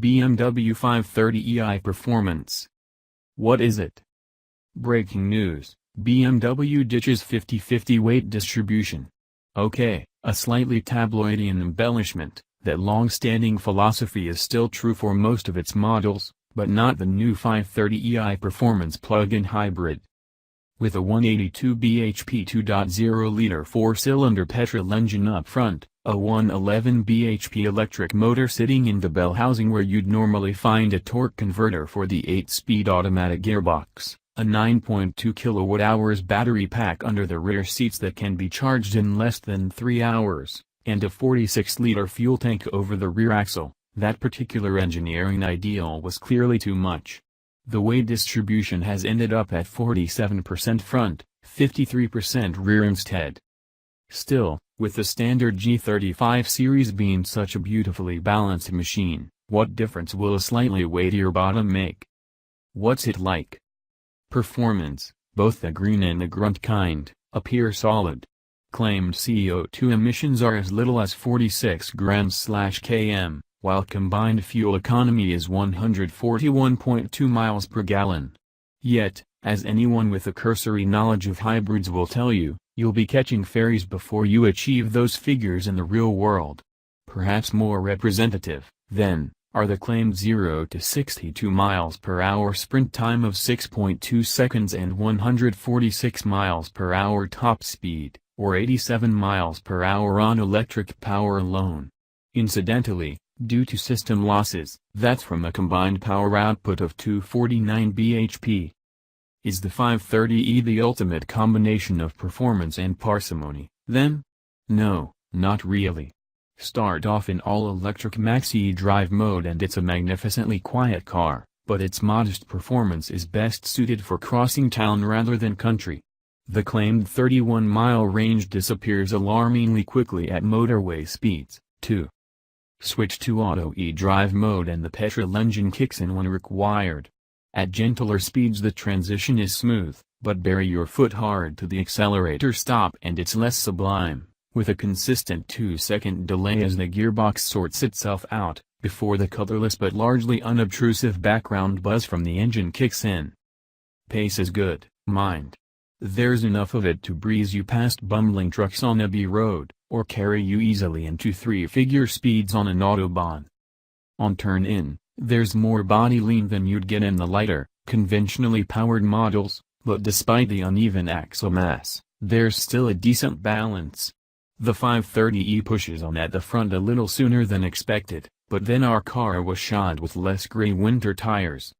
BMW 530e iPerformance. What is it? Breaking news, BMW ditches 50-50 weight distribution. Okay, a slightly tabloidian embellishment. That long-standing philosophy is still true for most of its models, but not the new 530e iPerformance plug-in hybrid. With a 182 bhp 2.0-liter four-cylinder petrol engine up front, a 111 bhp electric motor sitting in the bell housing where you'd normally find a torque converter for the 8-speed automatic gearbox, a 9.2 kWh battery pack under the rear seats that can be charged in less than 3 hours, and a 46-liter fuel tank over the rear axle, that particular engineering ideal was clearly too much. The weight distribution has ended up at 47% front, 53% rear instead. Still, with the standard G35 series being such a beautifully balanced machine, what difference will a slightly weightier bottom make? What's it like? Performance, both the green and the grunt kind, appear solid. Claimed CO2 emissions are as little as 46 grams/km, while combined fuel economy is 141.2 miles per gallon. Yet, as anyone with a cursory knowledge of hybrids will tell you, you'll be catching ferries before you achieve those figures in the real world. Perhaps more representative, then, are the claimed 0 to 62 miles per hour sprint time of 6.2 seconds and 146 miles per hour top speed, or 87 miles per hour on electric power alone. Incidentally, due to system losses, that's from a combined power output of 249 bhp. Is the 530e the ultimate combination of performance and parsimony, then? No, not really. Start off in all-electric maxi-drive mode and it's a magnificently quiet car, but its modest performance is best suited for crossing town rather than country. The claimed 31-mile range disappears alarmingly quickly at motorway speeds, too. Switch to auto e-drive mode and the petrol engine kicks in when required. At gentler speeds the transition is smooth, but bury your foot hard to the accelerator stop and it's less sublime, with a consistent 2-second delay as the gearbox sorts itself out, before the colorless but largely unobtrusive background buzz from the engine kicks in. Pace is good, mind. There's enough of it to breeze you past bumbling trucks on a B-road, or carry you easily into 3-figure speeds on an autobahn. On turn-in, there's more body lean than you'd get in the lighter, conventionally powered models, but despite the uneven axle mass, there's still a decent balance. The 530e pushes on at the front a little sooner than expected, but then our car was shod with less gray winter tires.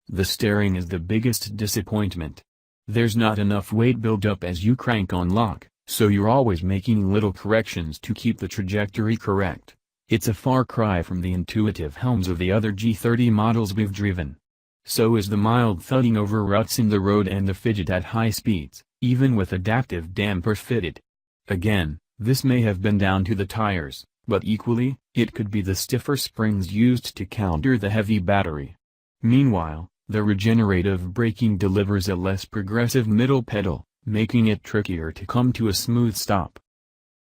The steering is the biggest disappointment. There's not enough weight buildup as you crank on lock, so you're always making little corrections to keep the trajectory correct. It's a far cry from the intuitive helms of the other G30 models we've driven. So is the mild thudding over ruts in the road and the fidget at high speeds, even with adaptive dampers fitted. Again, this may have been down to the tires, but equally, it could be the stiffer springs used to counter the heavy battery. Meanwhile, the regenerative braking delivers a less progressive middle pedal, making it trickier to come to a smooth stop.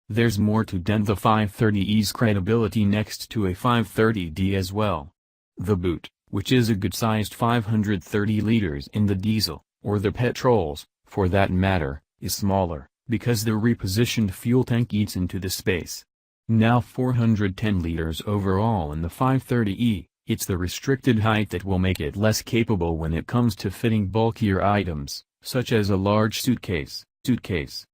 There's more to dent the 530e's credibility next to a 530d as well. The boot, which is a good-sized 530 liters in the diesel, or the petrols, for that matter, is smaller, because the repositioned fuel tank eats into the space. Now 410 liters overall in the 530e, it's the restricted height that will make it less capable when it comes to fitting bulkier items, such as a large suitcase.